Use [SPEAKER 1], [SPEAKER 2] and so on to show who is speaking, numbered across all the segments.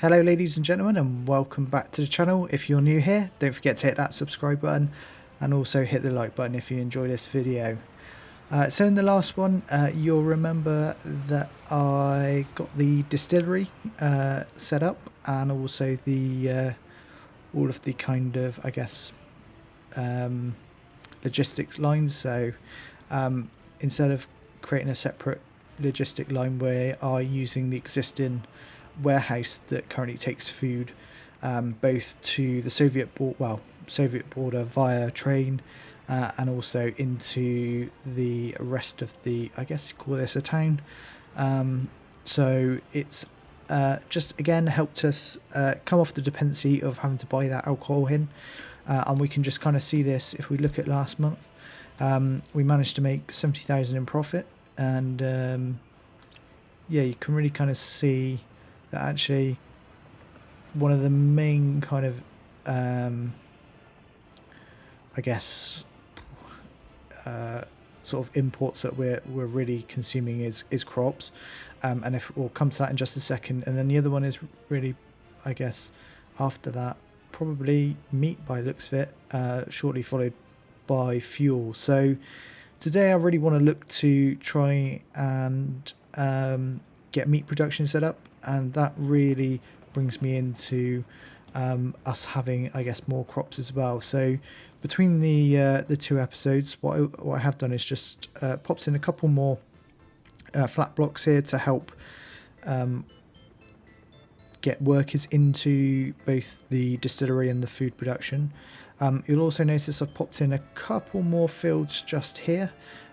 [SPEAKER 1] Hello ladies and gentlemen, and welcome back to the channel. If you're new here, don't forget to hit that subscribe button and also hit the like button if you enjoy this video. So in the last one, you'll remember that I got the distillery set up, and also the all of the kind of, I guess, logistics lines. So instead of creating a separate logistic line, we are using the existing warehouse that currently takes food both to the Soviet border via train, and also into the rest of the, I guess you call this a town. So it's just again helped us come off the dependency of having to buy that alcohol in, and we can just kind of see this if we look at last month. We managed to make 70,000 in profit, and yeah, you can really kind of see that actually one of the main kind of I guess sort of imports that we're really consuming is crops, and if we'll come to that in just a second. And then the other one is really, I guess, after that, probably meat by the looks of it, shortly followed by fuel. So today I really want to look to try and get meat production set up, and that really brings me into us having, I guess, more crops as well. So between the two episodes, what I have done is just popped in a couple more flat blocks here to help get workers into both the distillery and the food production. You'll also notice I've popped in a couple more fields just here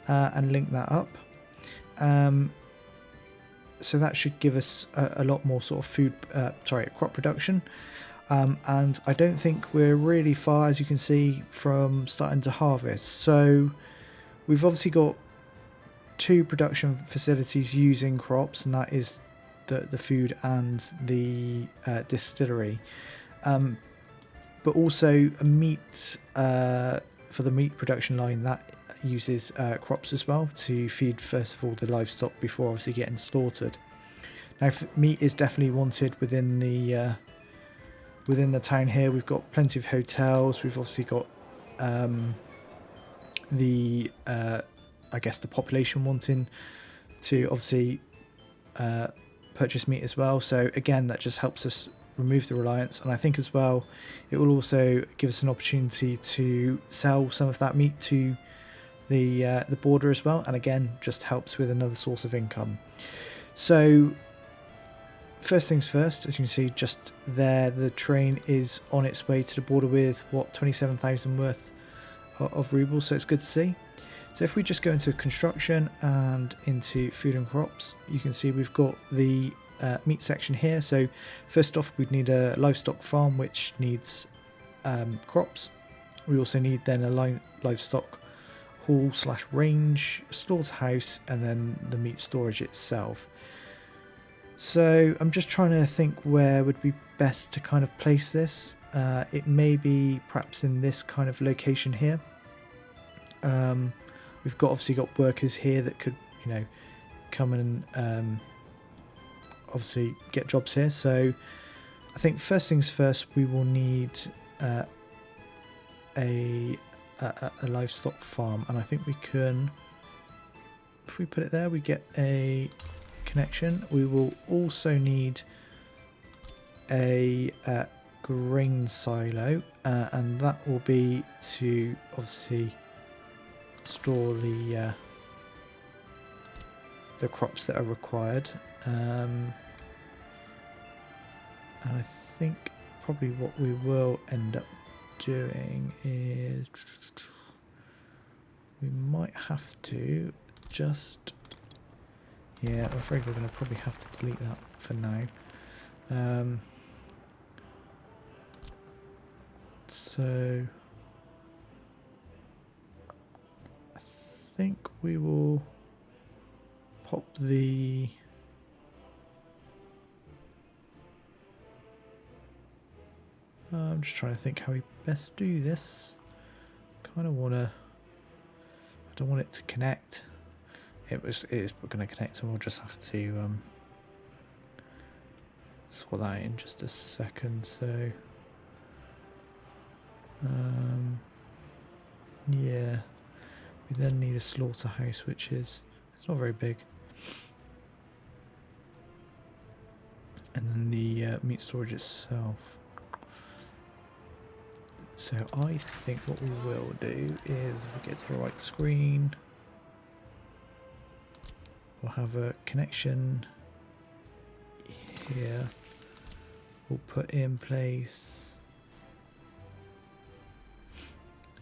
[SPEAKER 1] and linked that up. So that should give us a lot more sort of crop production. And I don't think we're really far, as you can see, from starting to harvest. So we've obviously got two production facilities using crops, and that is the food and the distillery. But also a meat, for the meat production line, that uses crops as well to feed, first of all, the livestock before obviously getting slaughtered. Now, meat is definitely wanted within the town here. We've got plenty of hotels. We've obviously got I guess the population wanting to obviously purchase meat as well. So again, that just helps us remove the reliance, and I think as well it will also give us an opportunity to sell some of that meat to the border as well, and again just helps with another source of income. So first things first, as you can see just there, the train is on its way to the border with what, 27,000 worth of rubles, so it's good to see. So if we just go into construction and into food and crops, you can see we've got the meat section here. So first off, we'd need a livestock farm, which needs crops. We also need then a livestock hall / range, slaughterhouse, and then the meat storage itself. So I'm just trying to think where would be best to kind of place this. It may be perhaps in this kind of location here. We've obviously got workers here that could, come and obviously get jobs here. So I think first things first, we will need a livestock farm, and I think we can, if we put it there, we get a connection. We will also need a grain silo, and that will be to obviously store the crops that are required. And I think probably what we will end up doing is we might have to just, yeah, I'm afraid we're going to probably have to delete that for now. So I think we will pop the I'm just trying to think how we best do this. Kind of want to, I don't want it to connect. It is going to connect, and we'll just have to sort that in just a second. So yeah, we then need a slaughterhouse, which is, it's not very big, and then the meat storage itself. So I think what we will do is, if we get to the right screen, we'll have a connection here. We'll put in place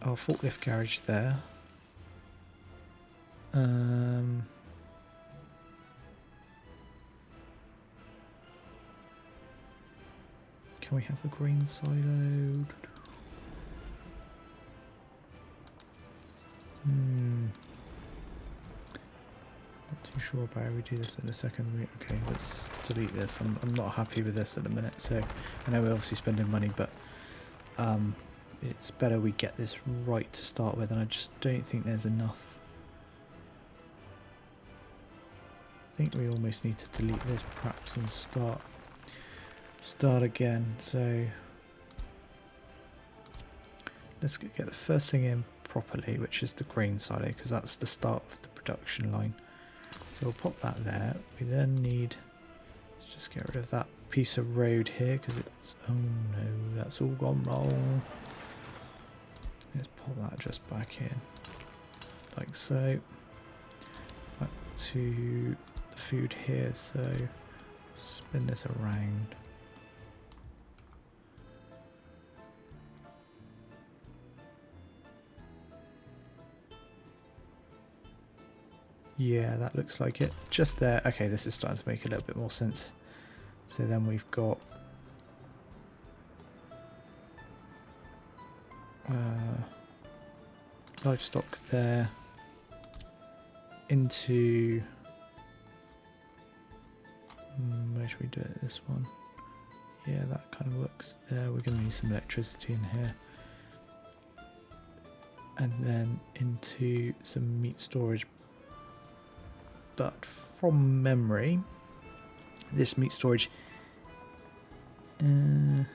[SPEAKER 1] our forklift garage there. Can we have a green silo? Not too sure about how we do this in a second. Okay, let's delete this. I'm not happy with this at the minute, so I know we're obviously spending money, but it's better we get this right to start with, and I just don't think there's enough. I think we almost need to delete this perhaps and start again. So let's get the first thing in properly, which is the grain silo, because that's the start of the production line. So we'll pop that there. We then need, let's just get rid of that piece of road here, because it's, oh no, that's all gone wrong. Let's pop that just back in, like so. Back to the food here, so spin this around. Yeah, that looks like it. Just there. Okay, this is starting to make a little bit more sense. So then we've got livestock there into, where should we do it? This one. Yeah, that kind of works there. We're going to need some electricity in here. And then into some meat storage. But from memory, this meat storage isn't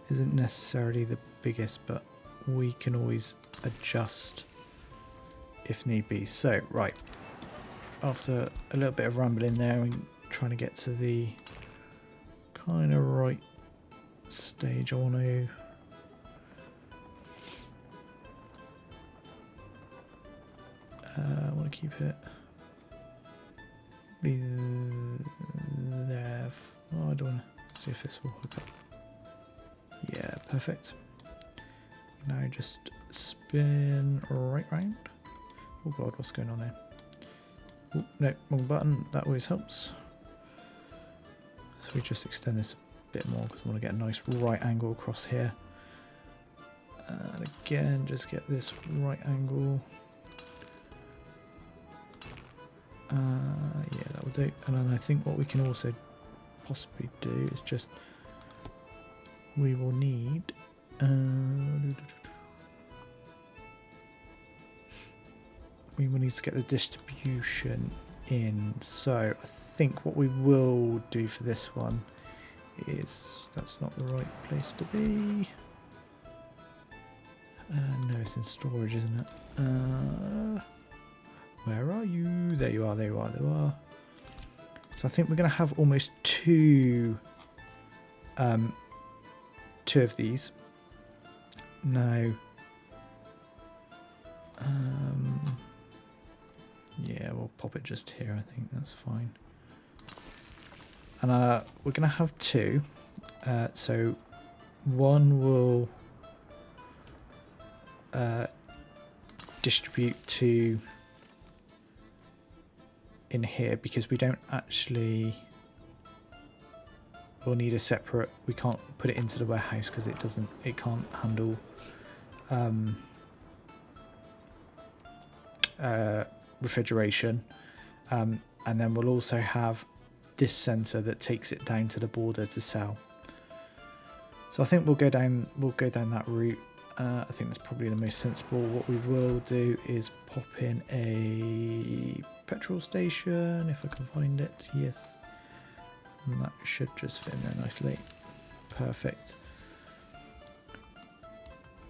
[SPEAKER 1] necessarily the biggest, but we can always adjust if need be. So, right, after a little bit of rambling there and trying to get to the kind of right stage, I want to keep it there. Oh, I don't want to see if this will hook up. Yeah, perfect. Now just spin right round. Oh god, what's going on there? Oh, no, wrong button. That always helps. So we just extend this a bit more because I want to get a nice right angle across here. And again, just get this right angle. Yeah, that will do. And then I think what we can also possibly do is just, we will need to get the distribution in. So I think what we will do for this one is, that's not the right place to be. No, it's in storage, isn't it? Where are you? There you are, there you are, there you are. So I think we're going to have almost two of these. Now, yeah, we'll pop it just here, I think that's fine. And we're going to have two. So one will distribute to in here, because we don't actually, we'll need a separate, we can't put it into the warehouse because it can't handle refrigeration, and then we'll also have this center that takes it down to the border to sell. So I think we'll go down that route. I think that's probably the most sensible. What we will do is pop in a petrol station, if I can find it. Yes. And that should just fit in there nicely. Perfect.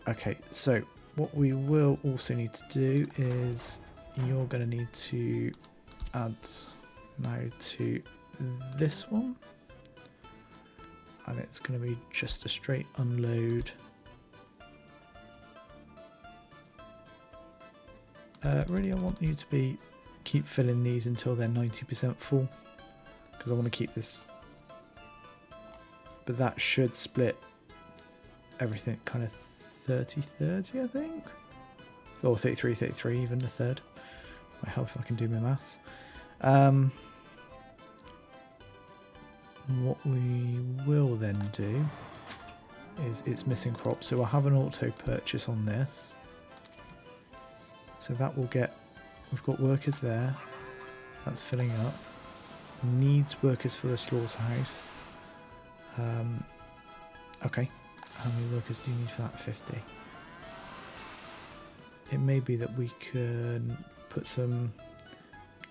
[SPEAKER 1] Okay, so what we will also need to do is you're going to need to add now to this one. And it's going to be just a straight unload. Really, I want you to keep filling these until they're 90% full, because I want to keep this. But that should split everything kind of 30-30, I think, or 33-33, even a third. Might help if I can do my maths. What we will then do is it's missing crop, so I'll have an auto purchase on this. So that will get, we've got workers there, that's filling up. Needs workers for the slaughterhouse. Okay, how many workers do you need for that? 50. It may be that we can put some,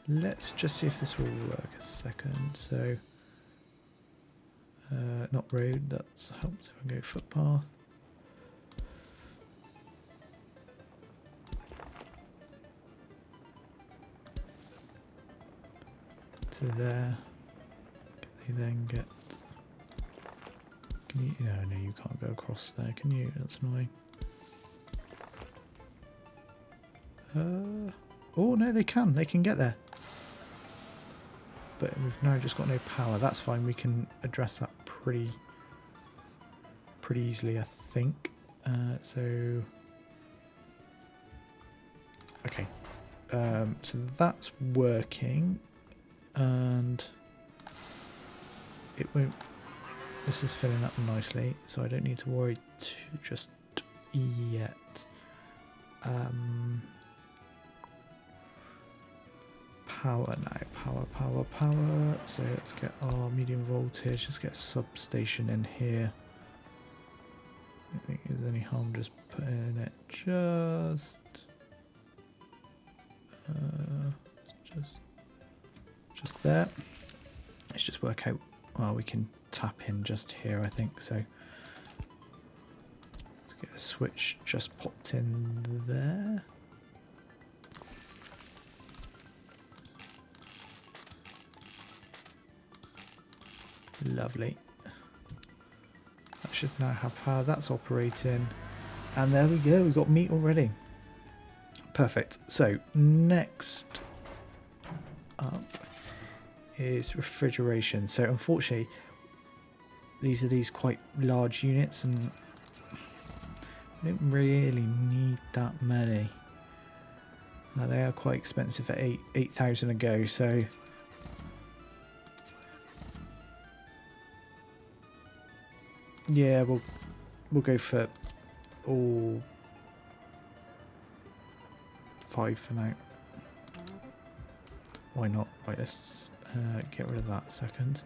[SPEAKER 1] let's just see if this will work a second. So, not road, that's helps if I go footpath. To there. Can they then get, can you, no, you can't go across there, can you? That's annoying. Oh no, they can get there. But we've now just got no power. That's fine, we can address that pretty easily, I think. So okay, so that's working, and it won't. This is filling up nicely, so I don't need to worry just yet. Power now, power. So let's get our medium voltage, let's get a substation in here. I don't think there's any harm just putting it just there. Let's just work out, well, we can tap in just here, I think, so let's get a switch just popped in there. Lovely. That should now have power. That's operating. And there we go. We've got meat already. Perfect. So next up is refrigeration. So unfortunately, these are these quite large units, and we don't really need that many. Now, they are quite expensive at 8,000 a go. So yeah, we'll go for all 5 for now. Why not? Right, let's get rid of that second.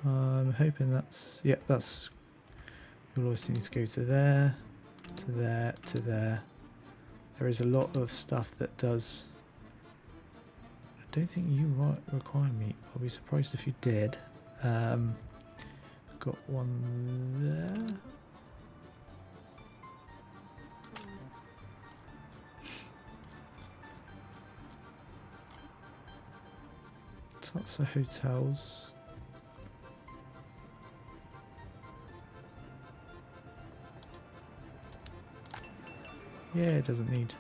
[SPEAKER 1] I'm hoping that's, yeah, that's, you'll always need to go to there, to there, to there. There is a lot of stuff that does. I don't think you require meat. I'll be surprised if you did. Got one there. Lots of hotels. Yeah, it doesn't need.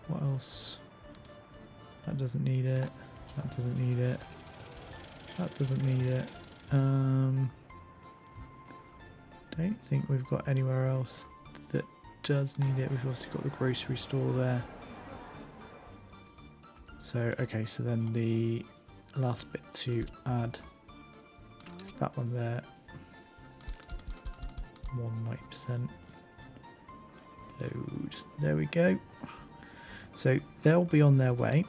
[SPEAKER 1] What else? That doesn't need it. That doesn't need it. That doesn't need it. Don't think we've got anywhere else that does need it. We've obviously got the grocery store there. So, okay, so then the last bit to add is that one there. 190%. Load. There we go. So they'll be on their way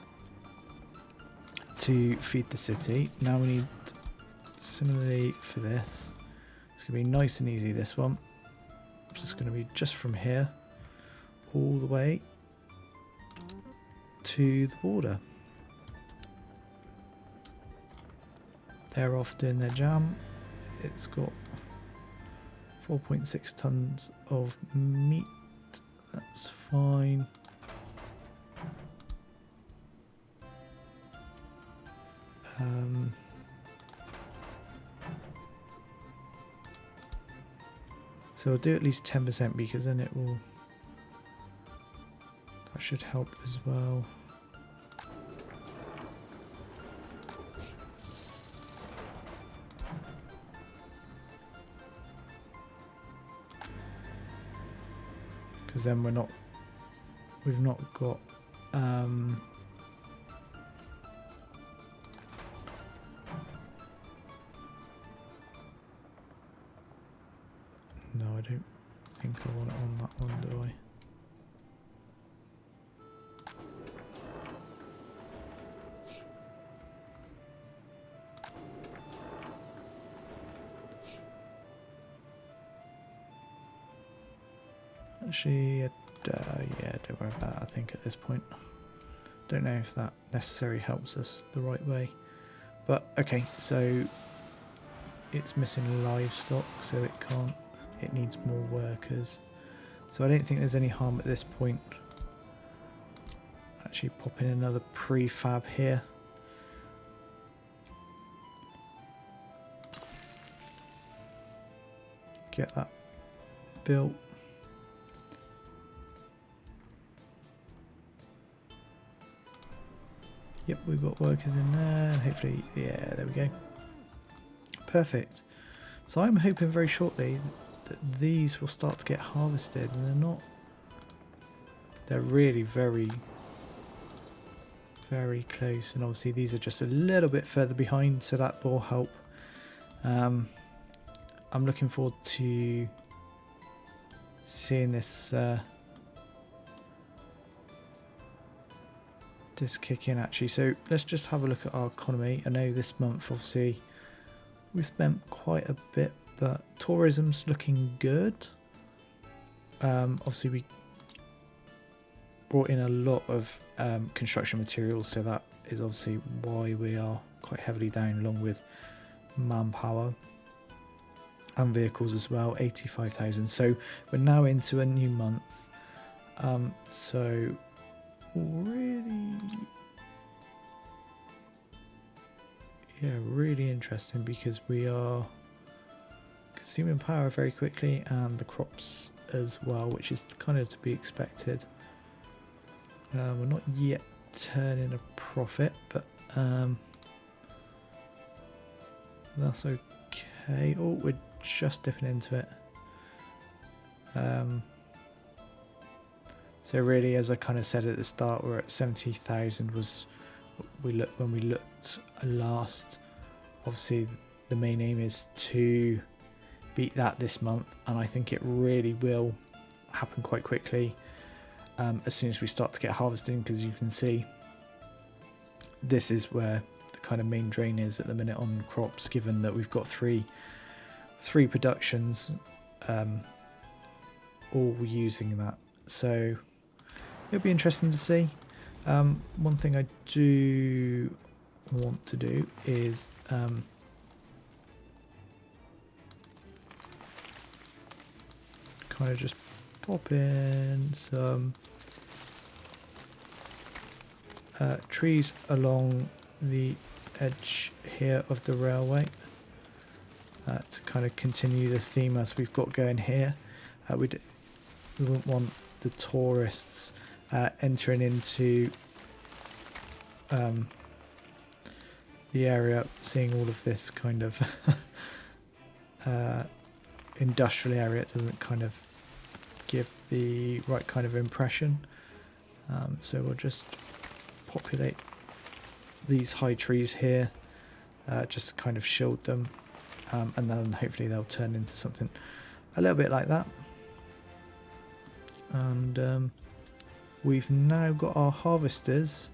[SPEAKER 1] to feed the city. Now we need, similarly for this, it's going to be nice and easy, this one. It's just going to be just from here all the way to the border. They're off doing their jam. It's got 4.6 tons of meat. That's fine. So I'll do at least 10% because then it will, that should help as well. Because then we've not got no, I don't think I want it on that one, do I? Actually, yeah, don't worry about that, I think, at this point. Don't know if that necessarily helps us the right way. But, okay, so it's missing livestock, so it needs more workers. So I don't think there's any harm at this point. Actually pop in another prefab here. Get that built. Yep, we've got workers in there. Hopefully, yeah, there we go. Perfect. So I'm hoping very shortly that these will start to get harvested, and they're not. They're really very, very close, and obviously these are just a little bit further behind, so that will help. I'm looking forward to seeing this this kick in actually. So let's just have a look at our economy. I know this month obviously we spent quite a bit, but tourism's looking good. Obviously we brought in a lot of construction materials, so that is obviously why we are quite heavily down, along with manpower and vehicles as well. 85,000. So we're now into a new month. So really, yeah, really interesting, because we are consuming power very quickly, and the crops as well, which is kind of to be expected. We're not yet turning a profit, but that's okay. Oh, we're just dipping into it. So really, as I kind of said at the start, we're at 70,000 was when we looked last. Obviously the main aim is to beat that this month, and I think it really will happen quite quickly as soon as we start to get harvesting, because you can see this is where the kind of main drain is at the minute on crops, given that we've got three productions all using that. So it'll be interesting to see. One thing I do want to do is kind of just pop in some trees along the edge here of the railway to kind of continue the theme as we've got going here. We wouldn't want the tourists entering into the area, seeing all of this kind of industrial area. It doesn't kind of give the right kind of impression. So we'll just populate these high trees here, just to kind of shield them, and then hopefully they'll turn into something a little bit like that. And we've now got our harvesters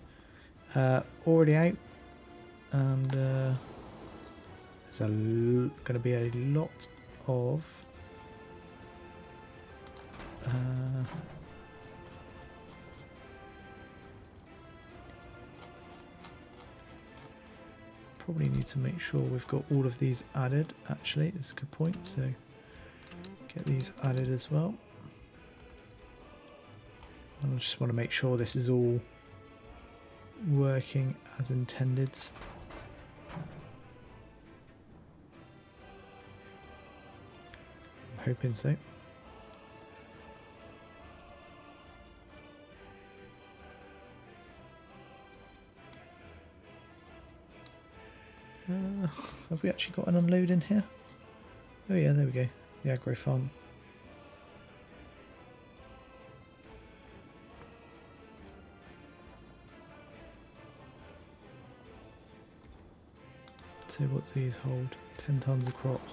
[SPEAKER 1] already out, and there's going to be a lot of probably need to make sure we've got all of these added. Actually, it's a good point. So get these added as well. And I just want to make sure this is all working as intended. I'm hoping so. Have we actually got an unload in here? Oh yeah, there we go. The agro farm. So what's these hold? 10 tons of crops.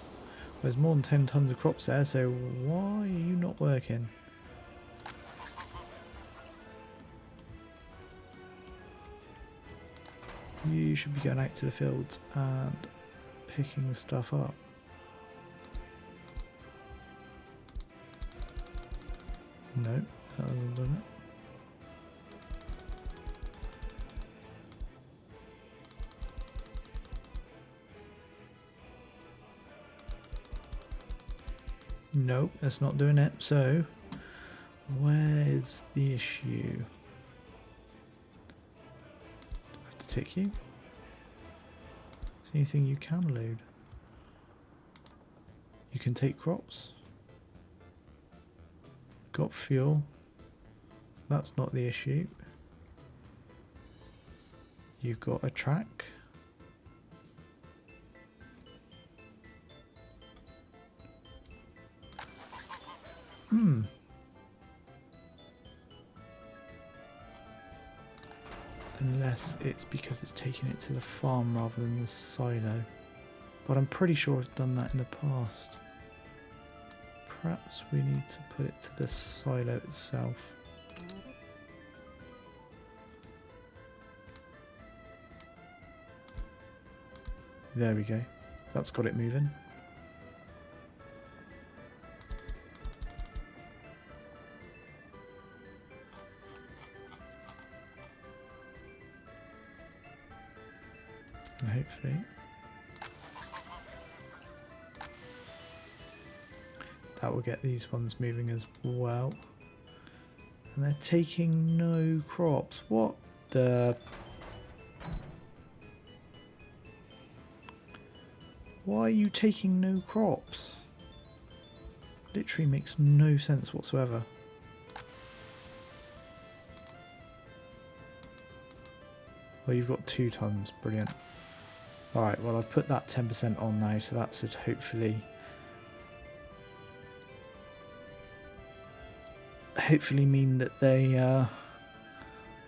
[SPEAKER 1] There's more than 10 tons of crops there, so why are you not working? You should be going out to the fields and picking stuff up. No, that hasn't done it. Nope, that's not doing it. So, where's the issue? Do I have to tick you? Is there anything you can load? You can take crops. Got fuel. So that's not the issue. You've got a track. Unless it's because it's taking it to the farm rather than the silo. But I'm pretty sure I've done that in the past. Perhaps we need to put it to the silo itself. There we go. That's got it moving. And hopefully that will get these ones moving as well. And they're taking no crops. What the... Why are you taking no crops? Literally makes no sense whatsoever. Well, you've got 2 tons. Brilliant. Alright, well I've put that 10% on now, so that should hopefully mean that they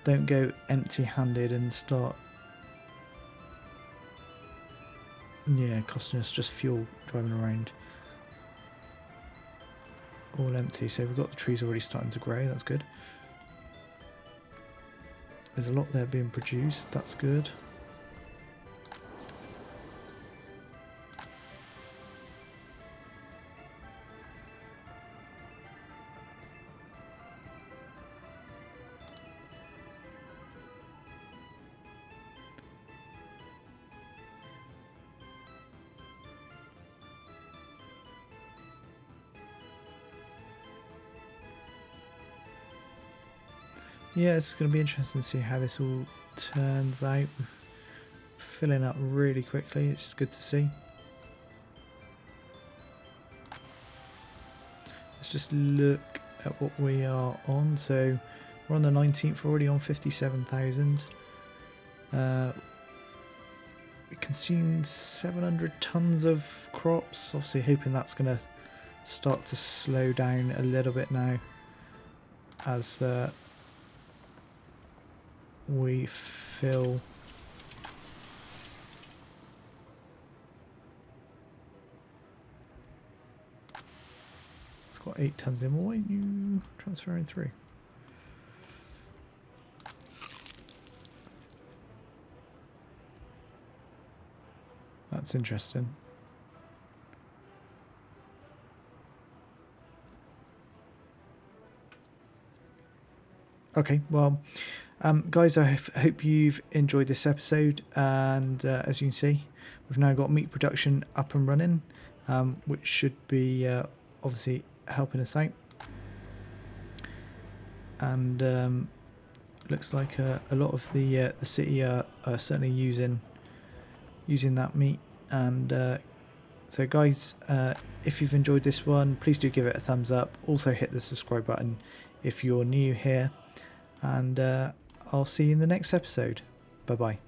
[SPEAKER 1] don't go empty-handed and start costing us just fuel driving around. All empty, so we've got the trees already starting to grow, that's good. There's a lot there being produced, that's good. Yeah, it's going to be interesting to see how this all turns out. Filling up really quickly, it's good to see. Let's just look at what we are on. So we're on the 19th, we're already on 57,000. We consumed 700 tons of crops. Obviously hoping that's going to start to slow down a little bit now as we fill. It's got 8 tons in. Why aren't you transferring through? That's interesting. Okay, well, Guys, I hope you've enjoyed this episode, and as you can see, we've now got meat production up and running, which should be obviously helping us out. And looks like a lot of the city are certainly using that meat. And so guys, if you've enjoyed this one, please do give it a thumbs up. Also hit the subscribe button if you're new here, and I'll see you in the next episode. Bye bye.